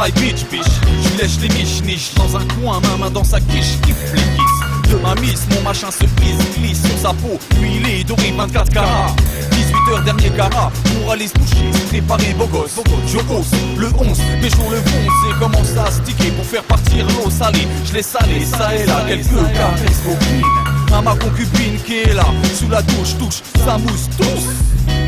my bitch, je lèche les miches, niche dans un coin, main dans sa quiche, kiffe les kisses de ma miss, mon machin se glisse sur sa peau, huilé, doré, 24 carats. 18h, dernier carat, pour aller se coucher, se préparer, beau gosse. Je hausse le 11, mes jours le vont, c'est commence à sticker pour faire partir l'eau salée. Je l'ai salé, ça et là, quelques caresses coquines. À ma concubine qui est là, sous la douche, touche, sa mousse, tous.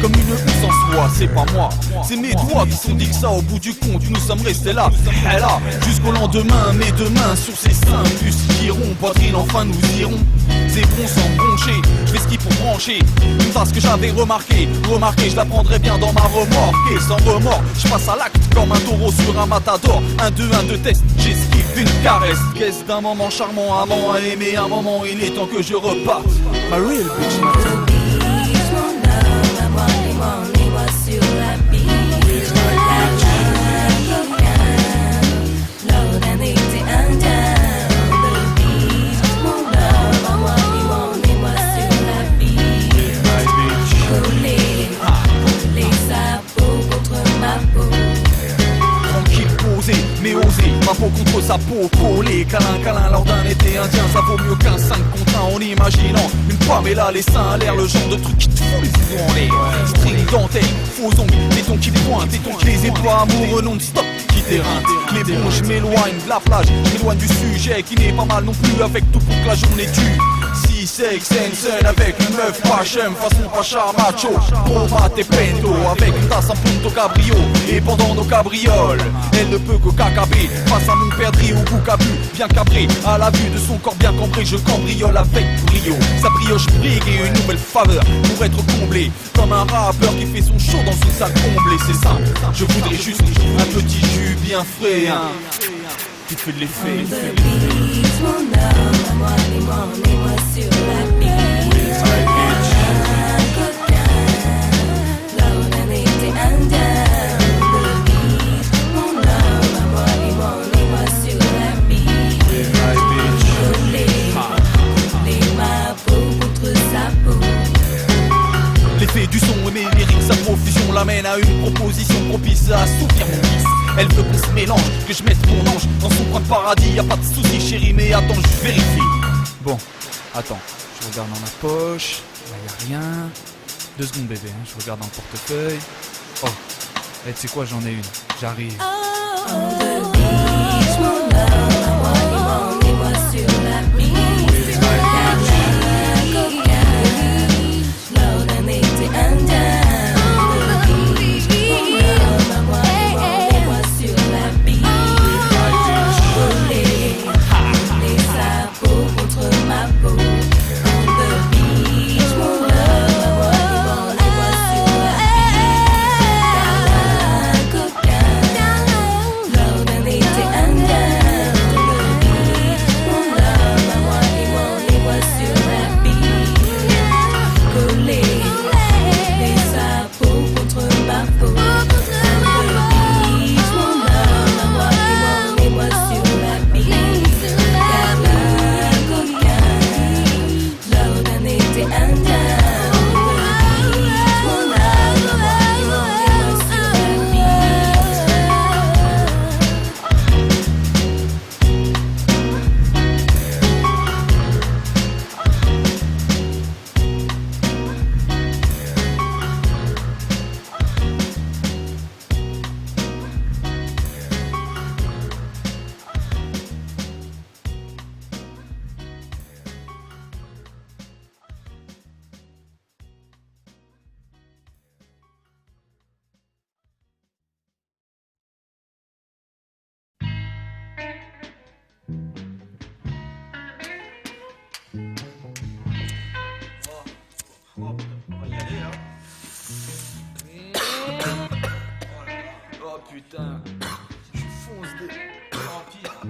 Comme une housse en soi, c'est pas moi, c'est mes doigts qui sont dit que ça au bout du compte. Nous sommes restés là, elle là, jusqu'au lendemain. Mes deux mains sur ses seins, plus iront, poitrine, enfin nous irons. C'est bon sans broncher, je fais ce qu'il faut brancher. Une phrase que j'avais remarqué, je la prendrai bien dans ma remorque. Et sans remords, je passe à l'acte comme un taureau sur un matador. 1, 2, 1, 2 test, j'esquive une caresse. Qu'est-ce d'un moment charmant, avant à aimer, un moment il est temps que je reparte. My real bitch, Moi sur la piste, l'eau d'un été indien, le beat, mon love, moi sur la piste, coller sa peau contre ma peau. Tranquille, posé, mais osé, ma peau contre sa peau, collée, câlin, lors d'un été indien, ça vaut mieux qu'un 5 contre 1 en imaginant une Pamela, les seins à l'air, le genre de truc qui te fout les yeux en l'air. String, dentelle, faux ongles, des tons qui pointent, des tons qui les éploient, amoureux non-stop, qui t'éreinte. Les bons, je m'éloigne de la plage, je m'éloigne du sujet qui n'est pas mal non plus, avec tout pour que la journée tue. Si c'est scène avec une meuf pas j'aime, façon pacha macho, Roma et pento, avec une tasse en punto cabrio. Et pendant nos cabrioles, elle ne peut que cacaber face à mon perdrix au goût cabu, bien cabré, à la vue de son corps bien cambré, je cambriole avec brio. Sa brioche brigue et une nouvelle faveur pour être comblé, comme un rappeur qui fait son show dans une salle comblée. C'est ça, je voudrais juste un petit jus bien frais, hein, qui te fait de l'effet. Mon homme, moi sur la piste, un coquin, l'eau d'un été indien, le beat. Mon homme, moi sur la piste, coller ma peau contre sa peau. L'effet du son et mes lyriques, sa profusion l'amène à une proposition propice à assouvir mon vice. Elle veut qu'on se mélange, que je mette mon ange dans son coin de paradis. Y'a pas de soucis chérie, mais attends, je vérifie. Bon, attends, je regarde dans ma poche, là y'a rien. 2 secondes bébé, hein, je regarde dans le portefeuille. Oh, tu sais quoi, j'en ai une, j'arrive. On the beach, mon love, moi sur la piste, un coquin, l'eau d'un été indien. Oh putain, je fonce des vampires.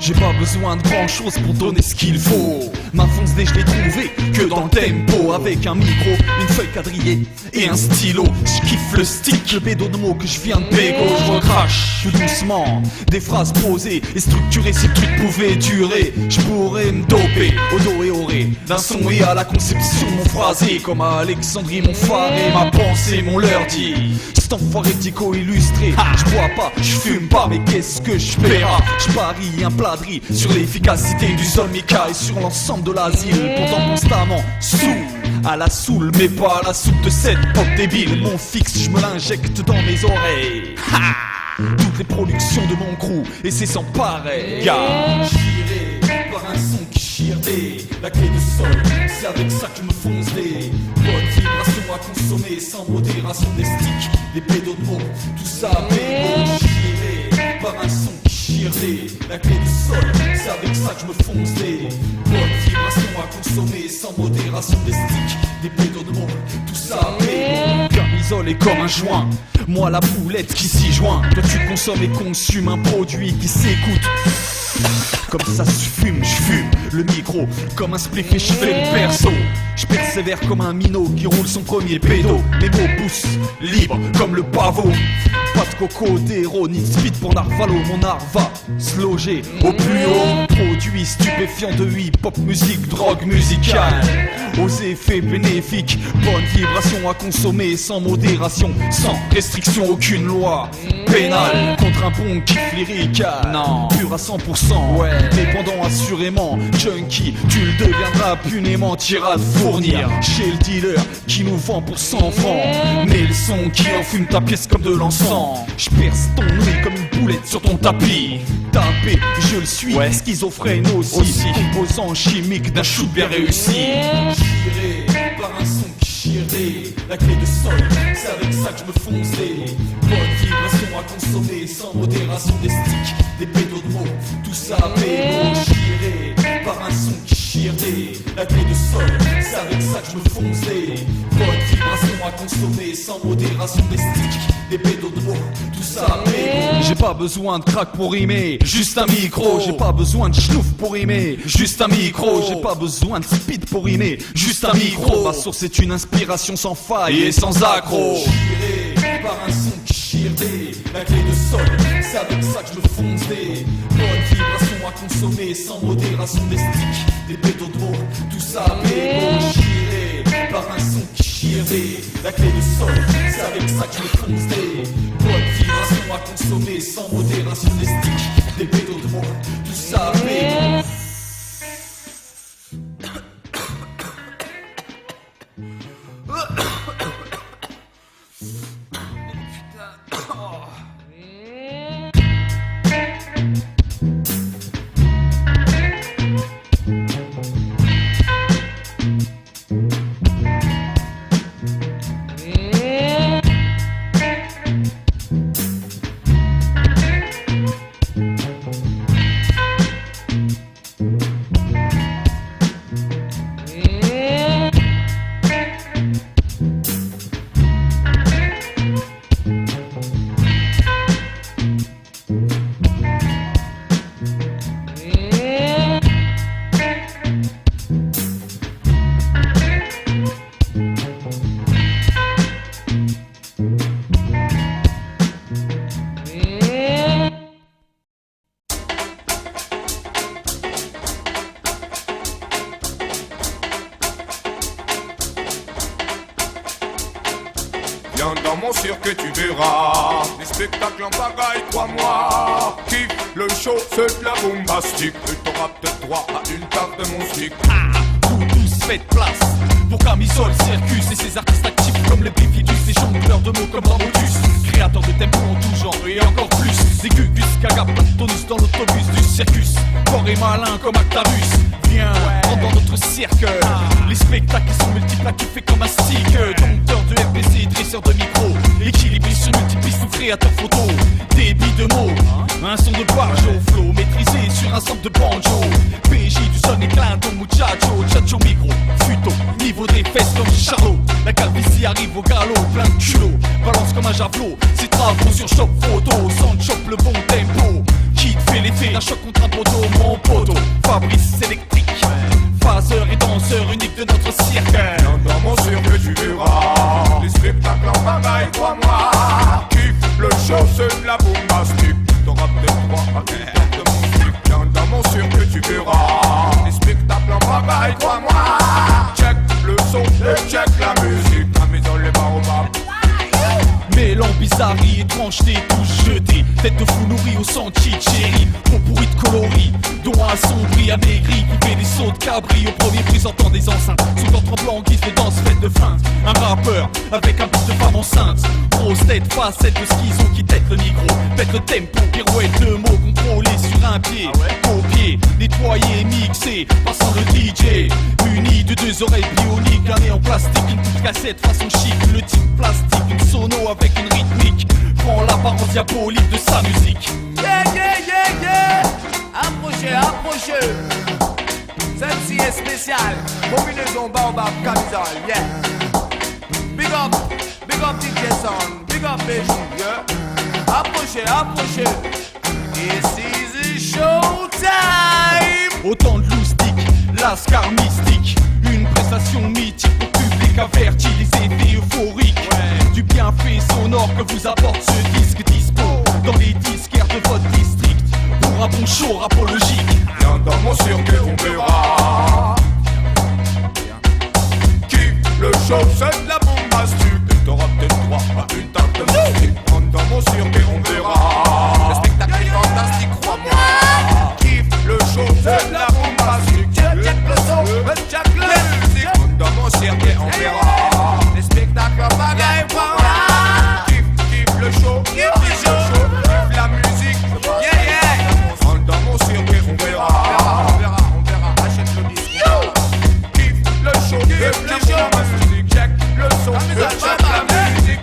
J'ai pas besoin de grand chose pour donner ce qu'il faut. Ma fonce dé je l'ai trouvé que dans le tempo. Avec un micro, une feuille quadrillée et un stylo. Je kiffe le stick, le bédo de mots que je viens de pégo. Je recrache tout doucement des phrases posées et structurées. Si le truc pouvait durer, je pourrais me doper au dos et au ré d'un son et à la conception mon phrasé. Comme à Alexandrie mon phare et ma pensée mon leur dit. Cet enfoiré dico illustré. Je bois pas, je fume pas, mais qu'est-ce que je paierai? Je parie un plat de riz sur l'efficacité du Zolmica et sur l'ensemble de l'asile. Pourtant constamment sous à la soule, mais pas à la soupe de cette pop débile. Mon fixe, je me l'injecte dans mes oreilles. Toutes les productions de mon crew, et c'est sans pareil. J'irai par un son qui chirdé. La clé de sol, c'est avec ça que je me fonce des bonnes vibrations à consommer sans modération des sticks, des pédos de mots, tout ça bégo. J'irai par un son qui chirdé. La clé du sol, c'est avec ça que je me fonce des bonnes vibrations à consommer sans modération des sticks, des pédos de mots, tout ça bégo. Camisole est comme un joint, moi la boulette qui s'y joint. Toi tu consommes et consumes un produit qui s'écoute. Comme ça se fume, je fume le micro comme un spliff et je fais le perso. Je persévère comme un minot qui roule son premier pédo. Mes mots poussent libre comme le pavot. Pas de coco, d'héros, ni de speed pour Narvalo. Mon art va se loger au plus haut. Produit stupéfiant de hip-hop, musique, drogue musicale. Aux effets bénéfiques, bonne vibration à consommer sans modération, sans restriction, aucune loi pénale contre un bon kiff lyrical. Non, pur à 100%, ouais. Dépendant assurément, junkie, tu le deviendras punément. T'iras te fournir chez le dealer qui nous vend pour 100 francs. Mais le son qui enfume ta pièce comme de l'encens. Je perce ton nouille comme une boulette sur ton tapis. Tapé, je le suis, ouais. Schizophrène aussi. Composant chimique d'un shoot bien réussi. J'irai par un son qui chirait. La clé de sol, c'est avec ça que je me fonce des bonnes vibrations à consommer sans modération des sticks, des pédos de mots, tout ça bégo. J'irai par un son qui chirait. La clé de sol, c'est avec ça que je me fonce des bonnes vibrations à consommer sans modération des sticks, des pédos de mots, tout ça bégo. J'ai pas besoin de crack pour rimer, juste un micro. J'ai pas besoin de schnouf pour rimer, juste un micro. J'ai pas besoin de speed pour rimer, juste un micro. Ma source est une inspiration sans faille et sans accro. J'irai par un son qui chirdé. La clé de sol, c'est avec ça que je me fonce des bonnes vibrations à consommer sans modération des sticks, des pédos de mots, tout ça bégo. J'irai par un son qui chirdé. La clé de sol, c'est avec ça que je me fonce des bonnes vibrations à consommer sans modération des sticks, des pédos de mots, tout ça bégo. Viens dans mon cirque que tu verras des spectacles en pagaille, crois-moi. Kiffe le show, c'est de la bombastique. Et t'auras peut-être droit à une tarte de mon stick. Vous tous faites place pour Camisole, Circus et ses artistes actifs comme les Bifidus, les jongleurs de mots comme Ramotus, créateurs de tempo en tout genre et encore plus. Des Gugus, Gaga, Tonus dans l'autobus du circus, fort et malin comme Actarus. Viens, rentre dans notre cirque. Les spectacles sont multiples à kiffer comme un stick. Dompteur de RPC, dresseur de micro, équilibré sur multipiste ou créateur photo. Débit de mots, un son de barge au flow, maîtrisé sur un sample de banjo. PJ du son et clin de muchacho, chacho micro, futo, niveau des fesses comme Charlot. La calvitie arrive au galop, plein de culot, balance comme un javelot. Ses travaux sur choc photo, sans chope le bon tempo. Qui te fait l'effet Un choc contre un poteau, mon poteau. Fabrice électrique, phaseur et danseur unique de notre cirque. Viens dans mon cirque que tu verras les spectacles en pagaille, crois-moi. Kiffe le show, c'est de la bombastique. T'auras peut-être droit à une tente de musique. Viens dans mon cirque que tu verras les spectacles en pagaille, crois-moi. Check le son et check la musique. La maison, les baobabs. Mélange, bizarrerie, étrangeté, tout jeté. Tête de fou nourrie au sang de cherry. Peau pourrie de coloris, dont assombri, amaigri. Qui fait des sauts de cabri au premier présentant des enceintes. Sous en tremblant en guise de danse faite de feinte. Un rappeur avec un beat de femme enceinte. Grosse tête, facette de schizo qui tête le micro. Pète le tempo, pirouette de mots contrôlés sur un pied. Copié, nettoyé, mixé, passant le DJ. Muni de deux oreilles bioniques, un nez en plastique, une petite cassette façon chic. Le type plastique, une sono avec une rythmique. Prend l'apparence diabolique de sa musique. Yeah, yeah, yeah, yeah. Approchez, approchez. Celle-ci est spéciale. Combinaison baobab camisole, yeah. Big up DJ Sound. Big up BG, yeah. Approchez, approchez. This is show time. Autant de loustique, lascar mystique. Une prestation mythique pour public averti, les effets euphoriques. Du bienfait sonore que vous apporte ce disque dispo dans les disquaires de votre district. Pour un bon show rapologique. Viens dans mon cirque et on verra. Kiffe le show, c'est de la bombastique. T'auras peut-être droit à une tarte de musique. Rentre dans mon cirque et on verra. Le spectacle est fantastique, crois-moi. Kiffe le show, c'est de la bombastique. Check le son, check la musique. Rentre dans mon cirque et on verra. Les spectacles en bagaille, voilà. Kiffe le show, Kiffe le show. kiffe la musique. Yeah, yeah. Rentre dans mon cirque et on verra. On verra, achète le disque. Kiffe le show, kiffe le la show. musique. Check le son, musique, check la musique.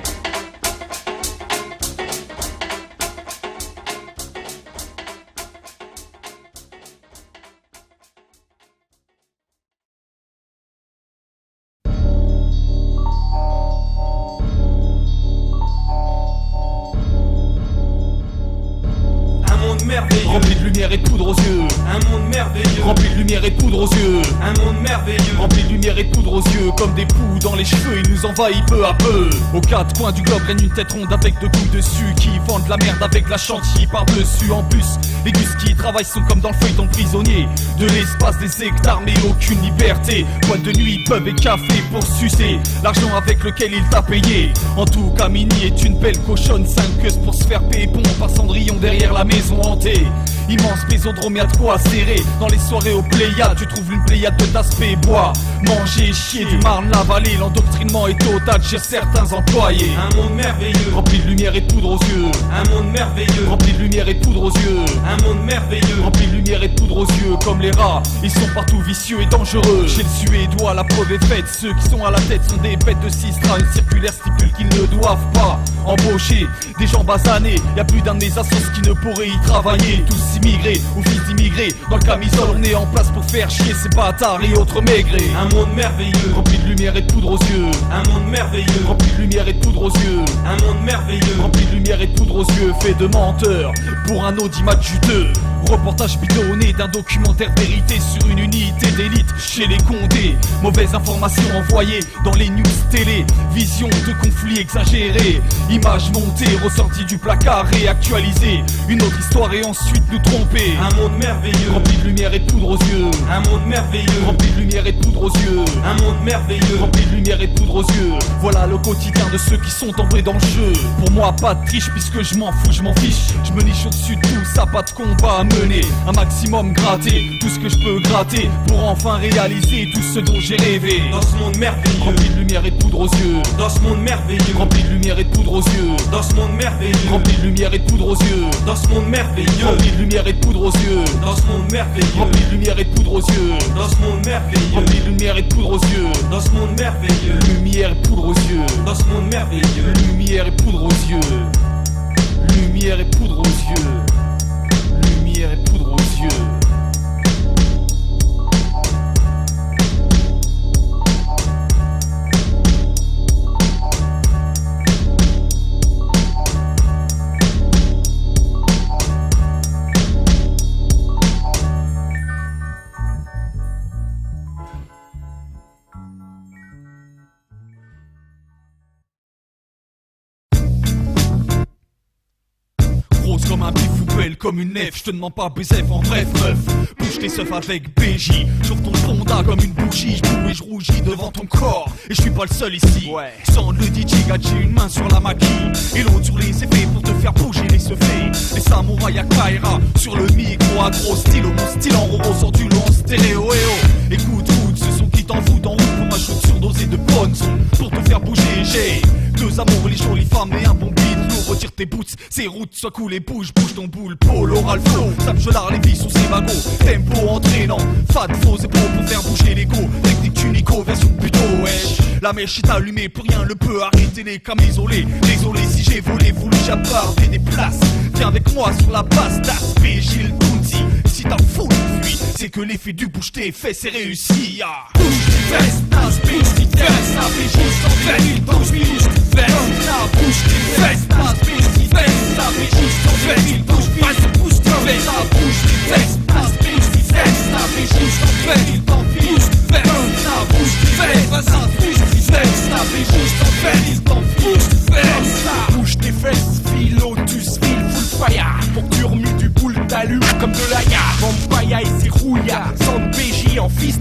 Rempli de lumière et de poudre aux yeux. Un monde merveilleux, Rempli de lumière et de poudre aux yeux. un monde merveilleux, Rempli de lumière et de poudre aux yeux. Comme des poux dans les cheveux, il nous envahit peu à peu. Aux quatre coins du globe règne une tête ronde avec deux coups dessus. Qui vendent la merde avec la chantilly par-dessus. En plus, les gus qui y travaillent sont comme dans le feuilleton prisonnier. De l'espace des hectares mais aucune liberté. Boîte de nuit, pub et café pour sucer l'argent avec lequel il t'a payé. En tout cas, Mini est une belle cochonne. 5 queues pour se faire pépon par Cendrillon derrière la maison hantée. Immense bésodrome, y'a de quoi serrer. Dans les soirées au Pléiade, tu trouves une pléiade de d'aspect bois. Manger, chier du Marne, la vallée. L'endoctrinement est total chez certains employés. un monde merveilleux, Rempli de lumière et de poudre aux yeux. un monde merveilleux, Rempli de lumière et de poudre aux yeux. un monde merveilleux, Rempli de lumière et de poudre aux yeux. Comme les rats, ils sont partout vicieux et dangereux. Chez le Suédois, la preuve est faite. Ceux qui sont à la tête sont des bêtes de Sistra. Une circulaire stipule qu'ils ne doivent pas embaucher des gens basanés. Y'a plus d'un de mes assos qui ne pourrait y travailler. Tous immigrés ou fils d'immigrés. Dans le camisole, on est en place pour faire chier ces bâtards et autres maigrés. un monde merveilleux, Rempli de lumière et de poudre aux yeux. un monde merveilleux, Rempli de lumière et de poudre aux yeux. un monde merveilleux, Rempli de lumière et de poudre aux yeux, fait de menteur pour un audimat juteux. Reportage bidonné d'un documentaire vérité sur une unité d'élite chez les Condés. Mauvaise information envoyée dans les news télé. Vision de conflits exagérés. Images montées, ressorties du placard, réactualisées. Une autre histoire et ensuite nous tromper. un monde merveilleux, Rempli de lumière et de poudre aux yeux. un monde merveilleux, Rempli de lumière et de poudre aux yeux. un monde merveilleux, Rempli de lumière et de poudre aux yeux. Voilà le quotidien de ceux qui sont entrés dans le jeu. Pour moi pas de triche puisque je m'en fous, je m'en fiche. Je me niche au-dessus de tout ça, pas de combat à mener. Un maximum gratter, tout ce que je peux gratter. Pour enfin réaliser tout ce dont j'ai rêvé. dans ce monde merveilleux, Rempli de lumière et de poudre aux yeux. dans ce monde merveilleux, Rempli de lumière et de poudre aux yeux. dans ce monde merveilleux, Rempli de lumière et de poudre aux yeux. dans ce monde merveilleux, Rempli de lumière et de poudre aux yeux. dans ce monde merveilleux, Rempli de lumière et de poudre aux yeux. dans ce monde merveilleux, Rempli de lumière et de poudre aux yeux. dans ce monde merveilleux, Lumière et poudre aux yeux. dans ce monde merveilleux, Lumière et poudre aux yeux. Lumière et poudre aux yeux. Lumière et poudre aux yeux. comme une nef. Je te demande pas baiser en bref meuf. Bouge tes seufs avec BJ. J'ouvre ton fonda comme une bougie. Je et je rougis devant ton corps. Et je suis pas le seul ici. Sans le DJ gadget, une main sur la maquille et l'autre sur les effets pour te faire bouger les seufés. Les samouraïs à Kaira sur le micro à gros stylo. Mon style en roro sort du long stéréo. Écoute, ce son qui t'en fout en route pour un shoot surdosé de bonnes sons. Pour te faire bouger, j'ai deux amours, les jolies femmes et un bon beat. Lourd, retire tes boots, ces routes soient cool et bouge ton boule. Polo, Ralpho, Sam Gelard, les vies sous ses magots. Tempo entraînant, fat, faux et pro pour faire bouger l'ego. Technique unico, version plutôt wesh. La mèche est allumée, plus rien ne peut arrêter les cames isolés. Désolé si j'ai volé, voulu j'apparter des places. Viens avec moi sur la base d'Aspé, Gilles Tounzi. Si t'as fou une fuite, c'est que l'effet du bouge tes fesses est réussi. Bouge tes fesses, Aspé, si tes fesses, Aspé, Gilles sans fait, il bouge tes fesses. Bouge tes fesses, Aspé, si tes fesses, Aspé, Gilles sans fait, il bouge tes fesses. Bouge tes fesses, Aspé, si tes fesses, Aspé, Gilles sans fait, il bouge tes fesses. Bouge tes fesses, vas-y, bouge tes fesses, Aspé, Gilles sans fait, il bouge tes fesses. Bouge tes fesses, Philotus, full fire. Pour que tu remues du boule, t'allumes comme de la ya. Vampaya et ses rouillards, sans BJ en fist,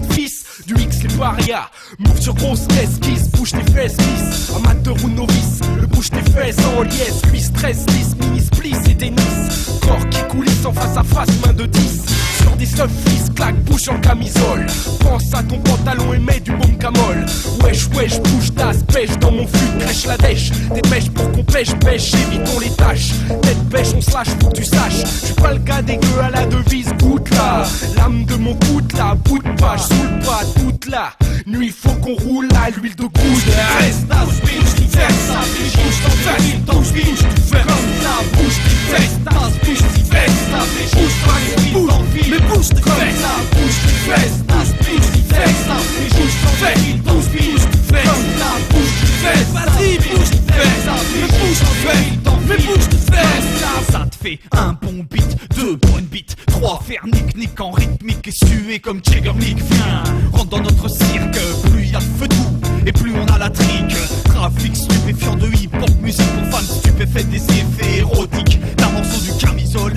du X les parias. Move sur grosse esquisse, bouge tes fesses, miss. Amateur ou novice, le bouge tes fesses en liesse. Cuisse, stress, lisse, mini spliss et tennis. Corps qui coulisse en face à face, main de 10. Sur des stuff, fils, claque, bouche en camisole. Pense à ton pantalon et mets du bon camol. Wesh, bouge tasse, pêche dans mon fut, crèche la dèche. Des pêches pour qu'on pêche, évitons les tâches. Tête pêche, on slash, faut que tu saches. J'suis pas le gars dégueu à la devise, goûte là. L'âme de mon goûte là, bout de page, sous le pas, toute là. Nuit, faut qu'on roule à l'huile de coude. Reste, bouge tes fesses, Aspé, Gilles sans fait, il bouge tes fesses. Comme ça, bouge tes fesses, bouge tes fesses, Aspé, Gilles sans fait, il bouge tes fesses. Mais bouge tes fesses, bouge tes fesses, bouge tes fesses, Aspé, Gilles sans fait, il bouge tes fesses. Comme ça, bouge tes fesses, vas-y, bouge tes fesses, Aspé, Gilles sans fait, il bouge tes fesses. Ça te fait un bon beat, deux bonnes beats, trois faire nick en rythmique et suer comme Jagger Nick. Viens, rentre dans notre cirque, plus y a de feu doux et plus on a la trique. Trafic stupéfiant de hip-hop, musique pour fans stupéfaits, des effets érotiques. D'un morceau du camisole,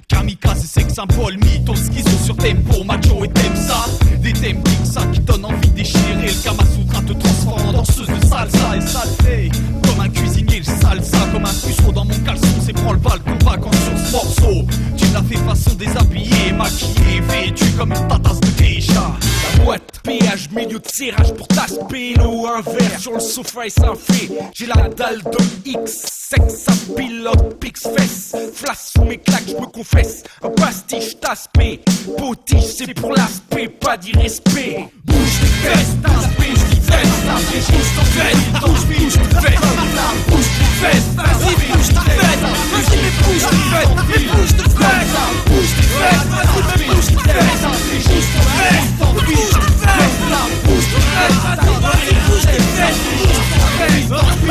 kamikaze et sex symbole, mythos, schizo sur tempo, macho et t'aimes ça. Des thèmes ça qui donnent envie de déchirer. Le Kamasutra te transforme en danseuse de salsa. Et ça le fait comme un cuisinier, le salsa comme un puceau dans mon caleçon. C'est branle-balle combat quand sur ce morceau. Tu l'as fait façon déshabillé, maquillé, vêtu comme une tatasse de geisha. La boîte péage, milieu de serrage pour t'asper. L'eau, un verre sur le sofa et ça fait. J'ai la dalle de X, sexe, ça pilote, pix, fesses. Flash sous mes claques, j'me confesse. Un pastiche, t'aspect. Potiche, c'est pour l'aspect, pas d'irrespect. Bouge tes fesses, Aspé, bouge tes fesses, Aspé, Gilles sans fait, il bouge tes fesses. Bouge tes fesses, vas-y, bouge tes fesses, vas-y, mais bouge tes fesses, mais bouge tes fesses. Bouge tes fesses, vas-y, mais bouge tes fesses, Aspé, Gilles sans fait, bouge tes fesses. Bouge tes fesses, vas-y, bouge tes fesses, bouge tes fesses, bouge tes fesses.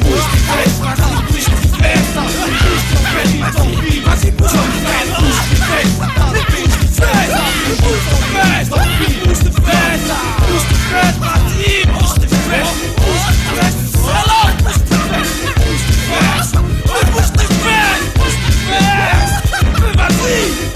Bouge tes fesses, vas-y, bouge tes fesses, Aspé, Gilles sans fait, vas-y, bouge tes fesses, bouge tes fesses, Aspé, bouge tes fesses, bouge tes fesses, bouge tes fesses, bouge tes fesses, vas-y, bouge tes fesses, bouge tes fesses, voilà, bouge tes fesses, bouge tes fesses, bouge tes fesses, bouge tes fesses, vas-y.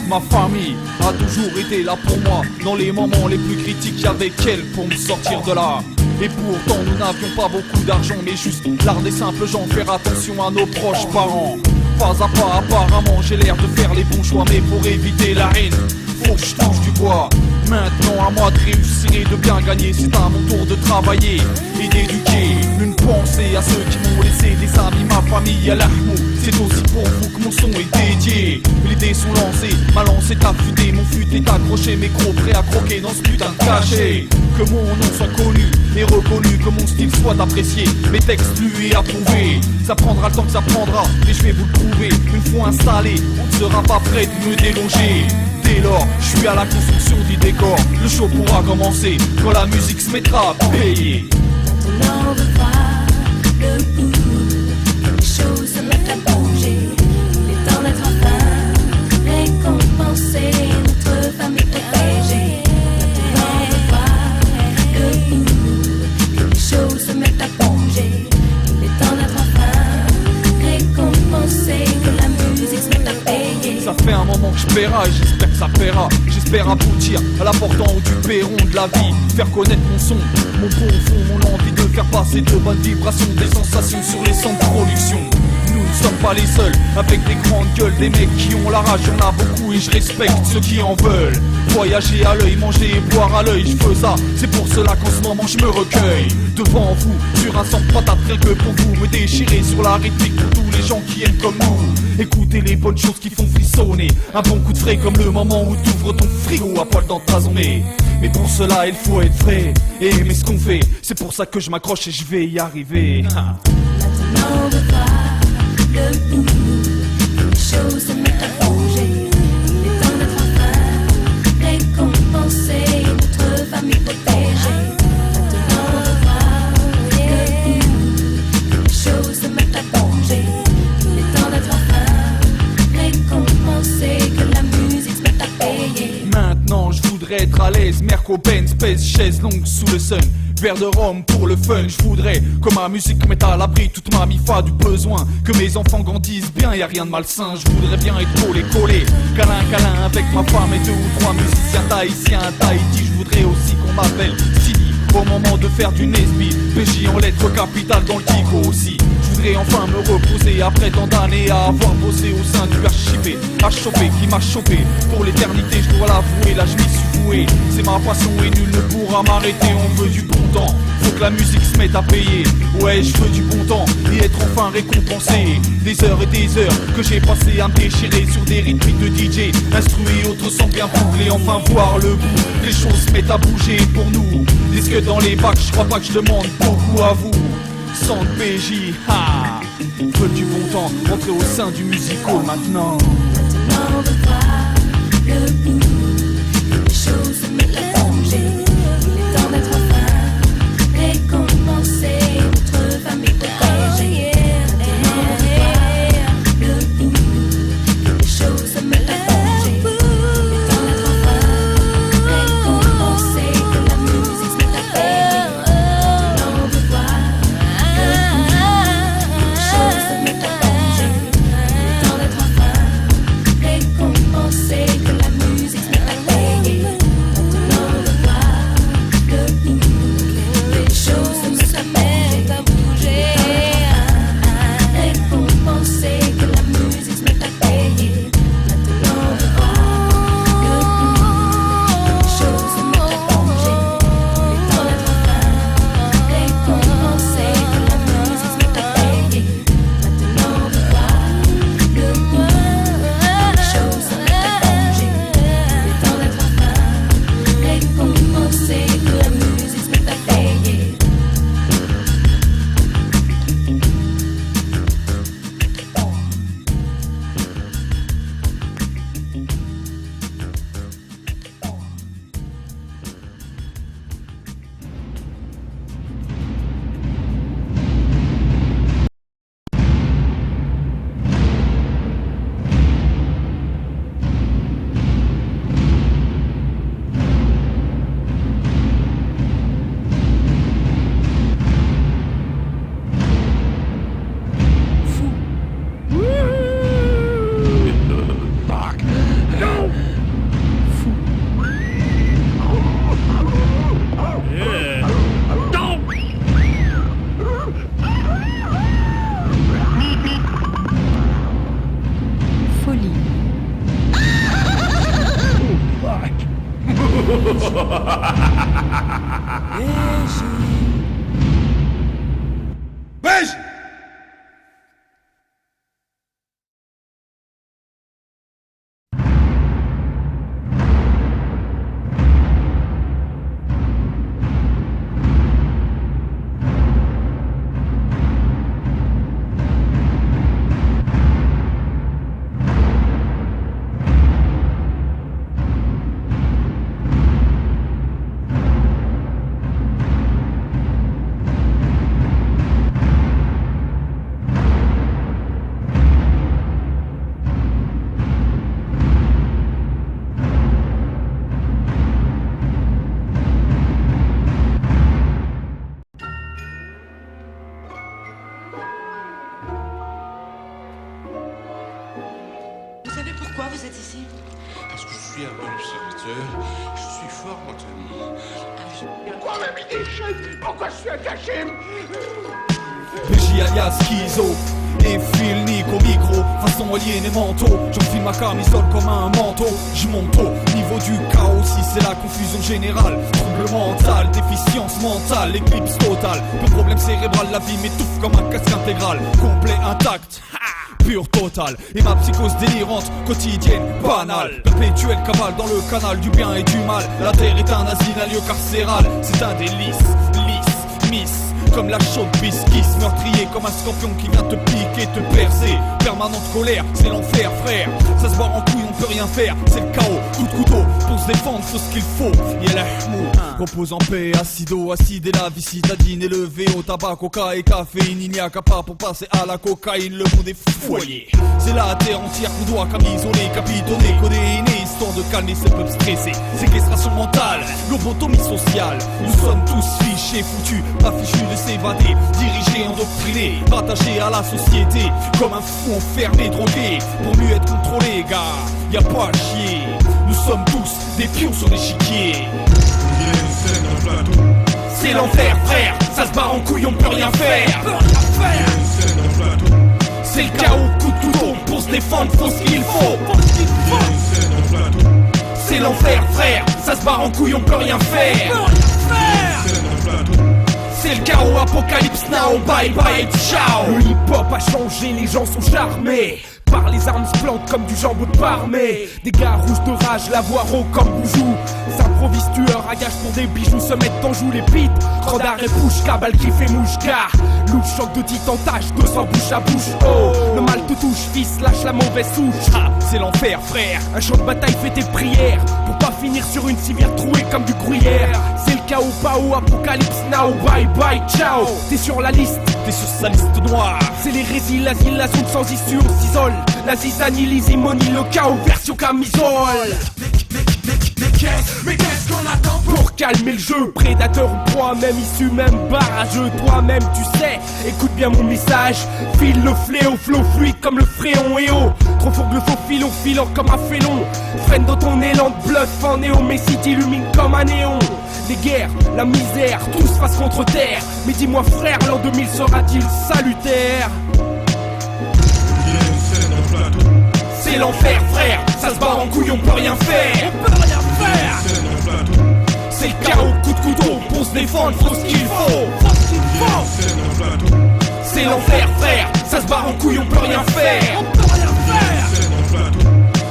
Ma famille a toujours été là pour moi. Dans les moments les plus critiques, y'avait qu'elle pour me sortir de là. Et pourtant nous n'avions pas beaucoup d'argent, mais juste l'art des simples gens, faire attention à nos proches parents. Pas à pas apparemment j'ai l'air de faire les bons choix, mais pour éviter la haine, faut que je touche du bois. Maintenant à moi de réussir et de bien gagner. C'est à mon tour de travailler et d'éduquer. Une pensée à ceux qui m'ont laissé, des amis, ma famille, à l'ahmou. C'est aussi pour vous que mon son est dédié. Les dés sont lancés, ma lance est affûtée, mon fut est accroché, mes gros prêts à croquer dans ce putain de cachet. Que mon nom soit connu et reconnu, que mon style soit apprécié, mes textes lus et approuvés. Ça prendra le temps que ça prendra, mais je vais vous le prouver. Une fois installé, on ne sera pas prêt de me déloger. Dès lors, je suis à la construction du décor. Le show pourra commencer quand la musique se mettra à payer. Maintenant on veut voir le bout. Les choses se mettent à bouger. Il est temps d'être enfin récompensé, notre famille protégée. Maintenant on veut voir le bout. Les choses se mettent à bouger. Il est temps d'être enfin récompensé, que la musique se mette à payer. Ça fait un moment que je paiera et j'espère que ça paiera. J'espère aboutir à la porte en haut du perron de la vie. Faire connaître mon son, mon profond, mon envie de faire passer de bonnes vibrations, des sensations sur les centres de production. Nous ne sommes pas les seuls, avec des grandes gueules, des mecs qui ont la rage, y'en a beaucoup et je respecte ceux qui en veulent. Voyager à l'œil, manger et boire à l'œil, je veux ça, c'est pour cela qu'en ce moment je me recueille. Devant vous, sur un sang de patate, rien que pour vous, me déchirer sur la rythmique pour tous les gens qui aiment comme nous. Écoutez les bonnes choses qui font frissonner, un bon coup de frais comme le moment où t'ouvres ton frigo à poil dans ta zombie. Mais pour cela il faut être vrai et aimer ce qu'on fait, c'est pour ça que je m'accroche et je vais y arriver. Maintenant on veut voir le bout. Les choses se mettent à bouger. Il est temps d'être enfin récompensé, notre famille protégée. Maintenant on veut voir le bout. Les choses se mettent à bouger. Il est temps d'être enfin récompensé, que la musique se mette à payer. Maintenant je voudrais être à l'aise, Merco, Benz, Pèse, chaise longue sous le sun. Verre de rhum pour le fun, je voudrais que ma musique mette à l'abri toute ma mifa du besoin. Que mes enfants grandissent bien, y a rien de malsain. Je voudrais bien être collé, câlin, câlin avec ma femme et 2 ou 3 musiciens tahitiens, Tahiti. Je voudrais aussi qu'on m'appelle Sidi au moment de faire du Nesby. PJ en lettres capitales dans le Kiko aussi. Je voudrais enfin me reposer après tant d'années à avoir bossé au sein du archivé. À choper, qui m'a chopé pour l'éternité, je dois l'avouer, là je m'y suis voué. C'est ma passion et nul ne pourra m'arrêter. On veut du bon temps, faut que la musique se mette à payer. Ouais, je veux du bon temps et être enfin récompensé. Des heures et des heures que j'ai passé à me déchirer sur des rythmiques de DJ. Instru et autres sont bien bouclés, enfin voir le bout. Les choses se mettent à bouger pour nous. Disque dans les bacs, je crois pas que je demande beaucoup à vous. Sans PJ, ha! Veut du bon temps, entrer au sein du musical maintenant. Maintenant on veut voir le bout. Les choses se mettent à bouger. Il est temps d'être enfin récompensé, notre famille protégée. Maintenant on veut voir le bout. Les choses se mettent à bouger. Il est temps d'être enfin récompensé, que la musique se mette à payer. Maintenant on veut voir le bout. Les choses se mettent à bouger. Il est temps d'être enfin récompensé, que la musique se Beige. Vous savez pourquoi vous êtes ici? Parce que je suis un bon serviteur, je suis fort maintenant. Pourquoi m'a mis des chaînes? Pourquoi je suis un cachet? PJ alias Schizo et Phil Nick au micro, façon aliénée manteau. J'enfile ma camisole comme un manteau. J'monte au niveau du chaos si c'est la confusion générale. Trouble mental, déficience mentale, éclipse totale. Peu problème cérébral, la vie m'étouffe comme un casque intégral. Complet intact, pur total. Et ma psychose délirante, quotidienne, banale. Perpétuelle cavale dans le canal du bien et du mal. La terre est un asile, un lieu carcéral. C'est un délice, lisse, miss. Comme la chaude bisquisse, meurtrier comme un scorpion qui vient te piquer, te percer. Permanente colère, c'est l'enfer frère. Ça se barre en couille, on peut rien faire, c'est le chaos. Coup de couteau, pour se défendre, faut ce qu'il faut. Yelahmou, repose en paix, acido, acide et la vie citadine élevée au tabac, coca et caféine. Il n'y a qu'à pas pour passer à la cocaïne, le monde est foyer. C'est la terre entière qu'on doit camisoler, capitonner, codéiner, histoire de calmer ce peuple stressé. Séquestration mentale, lobotomie sociale. Nous sommes tous fichés, foutus, pas fichus de s'évader, dirigés, endoctrinés, rattachés à la société, comme un fou enfermé, drogué, pour mieux être contrôlé, gars, y a pas à chier, nous sommes tous des pions sur l'échiquier. C'est l'enfer frère, ça se barre en couille, on peut rien faire. C'est le chaos, coup de couteau, pour se défendre, faut ce qu'il faut. C'est l'enfer frère, ça se barre en couille, on peut rien faire. C'est le chaos, apocalypse now, bye bye, ciao. Le hip-hop a changé, les gens sont charmés par les armes se plantent comme du jambon de Parmé. Des gars rouges de rage, la voix rauque comme Boujou. S'improvise tueur, à gage pour des bijoux. Se mettent en joue les pipes, Randar et Pouche, cabal qui fait mouche car louche, choc de titan, tâche, 200 bouche à bouche. Oh, le mal te touche, fils, lâche la mauvaise souche. Ah, c'est l'enfer frère, un champ de bataille fait tes prières pour pas finir sur une civière trouée comme du gruyère. C'est le chaos, pao, apocalypse now, bye bye, ciao. T'es sur la liste, t'es sur sa liste noire. C'est l'hérésie, l'asile, la zone sans issue, on s'isole. La zizanie, l'isimonie, le chaos, version camisole. Mais qu'est-ce qu'on attend pour calmer le jeu? Prédateur ou proie, même issu, même barrageux. Toi-même tu sais, écoute bien mon message. File le fléau, flow fluide comme le fréon et oh. Trop fourgue le faux filon, filant comme un félon. Freine dans ton élan de bluff en néo, mais si t'illumines comme un néon. Les guerres, la misère, tous face contre terre. Mais dis-moi frère, l'an 2000 sera-t-il salutaire? C'est l'enfer frère, ça se barre en couille, on peut rien faire. On peut rien faire. C'est le chaos, coup de couteau, pour se défendre, faut ce qu'il faut. C'est l'enfer frère, ça se barre en couille, on peut rien faire. On peut rien faire.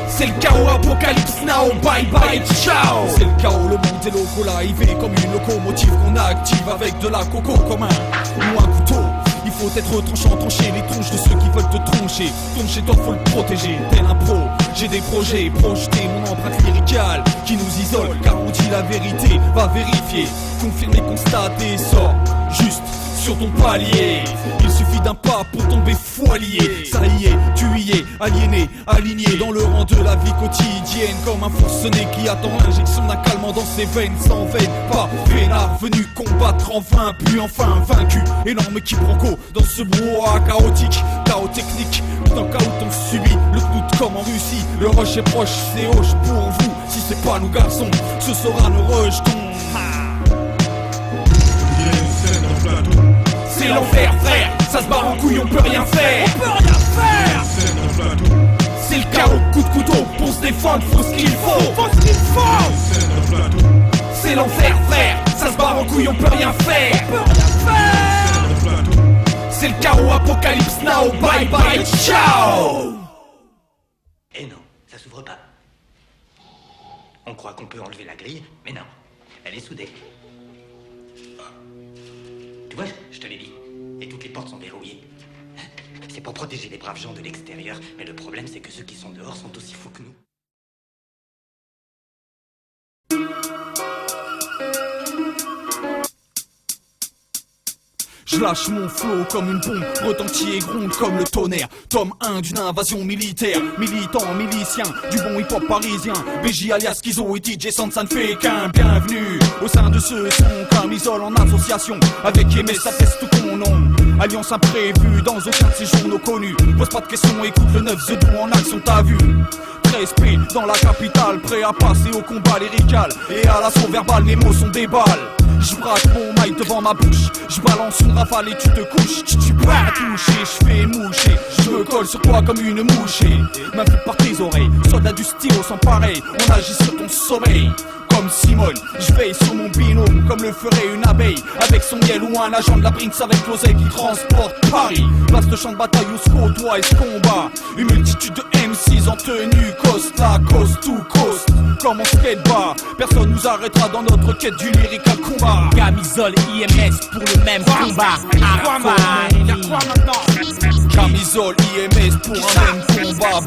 C'est le chaos, apocalypse now, bye bye, ciao. C'est le chaos, le monde est localivé comme une locomotive qu'on active avec de la coco comme un ou un couteau. Il faut être tranchant, trancher les tronches de ceux qui veulent te troncher. Ton chez toi faut le protéger, tel un pro. J'ai des projets, projeter mon empreinte lyricale qui nous isole, car on dit la vérité, va vérifier, confirmer, constater, sort juste sur ton palier. Il suffit d'un pas pour tomber foilier. Ça y est, tu y es, aliéné, aligné dans le rang de la vie quotidienne, comme un forcené qui attend l'injection d'un calmant dans ses veines. Sans veine, pas peinard, venu combattre en vain, puis enfin vaincu. Énorme quiproquo dans ce brouhaha chaotique, chaos technique, tout un chaos on subit le doute comme en Russie. Le rush est proche, c'est hoche pour vous. Si c'est pas nous garçons, ce sera nos rejetons. C'est l'enfer frère, ça se barre en couille, on peut rien faire. On peut rien faire. C'est le chaos, coup de couteau, pour se défendre, faut ce qu'il faut. Faut ce qu'il faut. Apocalypse now, bye bye, ciao. Eh non, ça s'ouvre pas. On croit qu'on peut enlever la grille, mais non, elle est soudée. Tu vois, je te l'ai dit, et toutes les portes sont verrouillées. C'est pour protéger les braves gens de l'extérieur, mais le problème c'est que ceux qui sont dehors sont aussi fous que nous. Je lâche mon flow comme une bombe, retentit et gronde comme le tonnerre. Tome 1 d'une invasion militaire, militant, milicien, du bon hip-hop parisien. BJ alias Schizo et DJ Sans, ça ne fait qu'un bienvenue au sein de ce son camisole en association avec Aimé, ça teste ton nom. Alliance imprévue dans aucun de ces journaux connus. Pose pas de questions, écoute le 9 The Do en action, t'as vu. 13 P dans la capitale, prêt à passer au combat lyrical. Et à l'assaut verbal, mes mots sont des balles. Je braque mon mic devant ma bouche, je balance une rafale et tu te couches. Tu peux pas toucher, je fais moucher. Je me colle sur toi comme une mouche et m'infile par tes oreilles. Soldat du stylo sans pareil, on agit sur ton sommeil. Comme Simone, je veille sur mon binôme comme le ferait une abeille avec son miel ou un agent de la Brinks avec l'oseille qui transporte Paris. Place de champ de bataille où se côtoie et se combat une multitude de M6 en tenue costa, coast to coast. Comme on skateba, personne nous arrêtera dans notre quête du lyrical combat. Camisole IMS pour le même combat. Y'a quoi maintenant? Camisole IMS pour un même combat.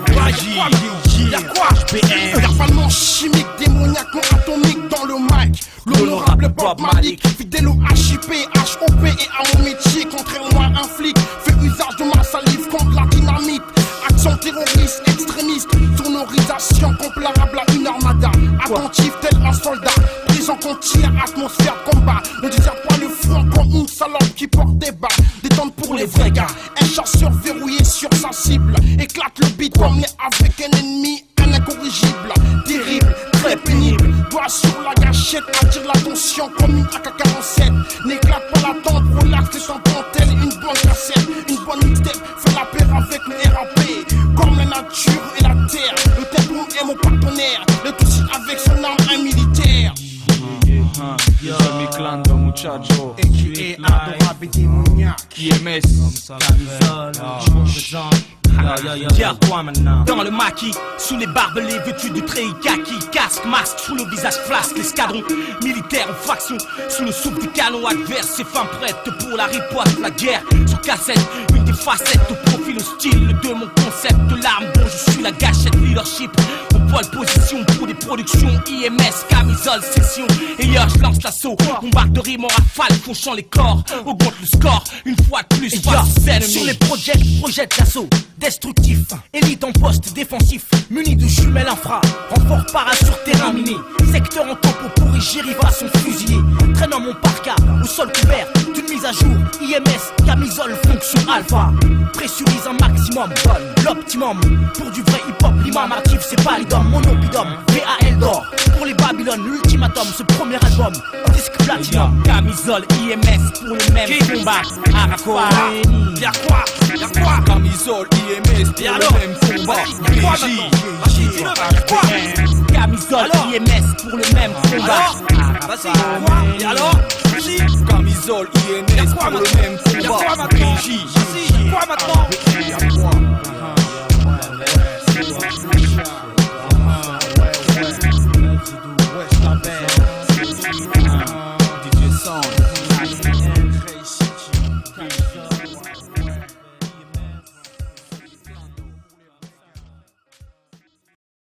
Y'a quoi? BM. Verbalement chimique, démoniaquement atomique dans le mic. L'honorable Bob Malik, fidèle au HIP, HOP et à mon métier. Contrairement à un flic, fait usage de ma salive contre la dynamite. Action terroriste, extrémiste, sonorisation comparable à une armada. Attentif tel un soldat, présent qu'on tire, atmosphère de combat. Ne désire pas le front comme une salope qui porte des balles. Détente pour les vrais gars, un chasseur verrouillé sur sa cible. Éclate le beat comme avec un ennemi, un incorrigible. Terrible, très pénible, doigt sur la gâchette, attire l'attention comme une AK-47. N'éclate pas la tente, relax, c'est un pantel, une bonne cassette, une bonne mixtape, fais la paire avec le RAP. Comme la nature et la terre, le tempo est mon partenaire, le tout avec son arme, un militaire. Mi clando muchacho, adorable et démoniaque. IMS, Dans le maquis, sous les barbelés vêtus de treillis kaki, casque, masque, sous le visage flasque, l'escadron militaire en faction, sous le souffle du canon adverse, ses femmes prêtes pour la riposte, la guerre, sur cassette, une des facettes, au profil hostile de mon concept de l'arme dont je suis la gâchette, leadership, au poil position pour des productions IMS, camisole, session, et hier je lance l'assaut, bombarde de rimes en rafale, fauchant les corps, augmente le score, une fois de plus, sur les projette l'assaut. Destructif, élite en poste défensif, muni de jumelles infra, renfort para sur terrain miné, secteur en tempo pourri, j'y son fusillé, traînant mon parka au sol couvert d'une mise à jour, IMS, camisole, fonction alpha, pressurise un maximum, donne l'optimum, pour du vrai hip-hop, l'imam actif c'est pas l'idome, monopidum, VAL d'or, pour les Babylone, l'ultimatum, ce premier album, disque platinum, camisole, IMS, pour le même combat, hardcore, y'a quoi? Camisole IMS pour le même combat. Camisole IMS pour le même combat. Vas-y, alors? Camisole IMS pour le même combat. Quoi maintenant?